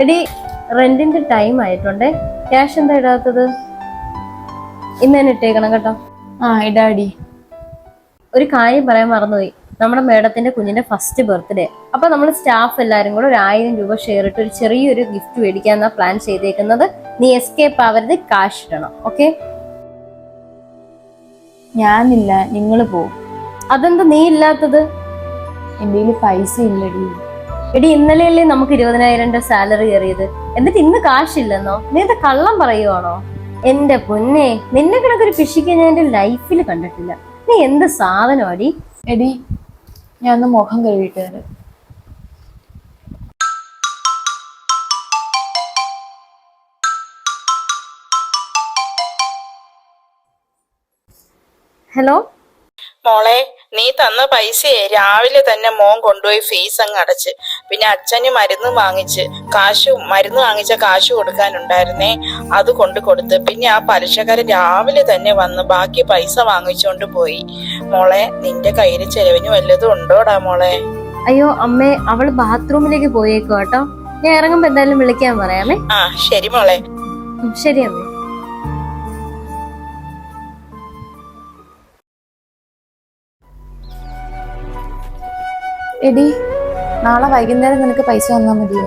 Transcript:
എടി, റെന്റിന്റെ time ആയിട്ടുണ്ടേ. Cash എന്താ ഇടാത്തത്? ഇന്ന് തന്നെ ഇട്ടേക്കണം കേട്ടോ. ഇടാടി. ഒരു കാര്യം പറയാൻ മറന്നുപോയി. നമ്മുടെ മേഡത്തിന്റെ കുഞ്ഞിന്റെ ഫസ്റ്റ് ബർത്ത്ഡേ. അപ്പൊ നമ്മൾ സ്റ്റാഫ് എല്ലാരും കൂടെ ഒരു 1000 രൂപ ഷെയർ ഇട്ട് ഒരു ചെറിയൊരു ഗിഫ്റ്റ് മേടിക്കാന്നാ പ്ലാൻ ചെയ്തേക്കുന്നത്. നീ എസ്കേപ്പ് ആവരുത്, കാശ് ഇടണം. ഓക്കെ? ഞാനില്ല, നിങ്ങള് പോവും. അതെന്താ നീ ഇല്ലാത്തത്? എന്റെ പൈസ ഇല്ലടി. എടി, ഇന്നലെയല്ലേ നമുക്ക് 20,000 സാലറി കയറിയത്, എന്നിട്ട് ഇന്ന് കാശില്ലെന്നോ? നീ എന്താ കള്ളം പറയുവാണോ? എന്റെ പൊന്നെ, നിന്നെ കണക്കൊരു പിശിക്ക് ഞാൻ എന്റെ ലൈഫിൽ കണ്ടിട്ടില്ല. നീ എന്ത് സാധനമാടി? എടി, ഞാൻ ഒന്ന് മുഖം കഴുകിയിട്ട് വരാം. ഹലോ മോളെ, നീ തന്ന പൈസയെ രാവിലെ തന്നെ മോൻ കൊണ്ടുപോയി ഫീസ് അങ്ങ് അടച്ച്. പിന്നെ അച്ഛന് മരുന്ന് വാങ്ങിച്ച കാശ് കൊടുക്കാനുണ്ടായിരുന്നേ, അത് കൊടുത്ത്. പിന്നെ ആ പലിശക്കാരൻ രാവിലെ തന്നെ വന്ന് ബാക്കി പൈസ വാങ്ങിച്ചോണ്ട് പോയി. മോളെ, നിന്റെ കയ്യിൽ ചെലവിന് വല്ലതും ഉണ്ടോടാ മോളെ? അയ്യോ അമ്മേ, അവള് ബാത്റൂമിലേക്ക് പോയേക്കോ കേട്ടോ. ഞാൻ ഇറങ്ങുമ്പോ എന്തായാലും വിളിക്കാൻ പറയാമേ. ശരി മോളെ. ശരി അമ്മേ. എടി, നാളെ വൈകുന്നേരം നിനക്ക് പൈസ തന്നാ മതിയോ?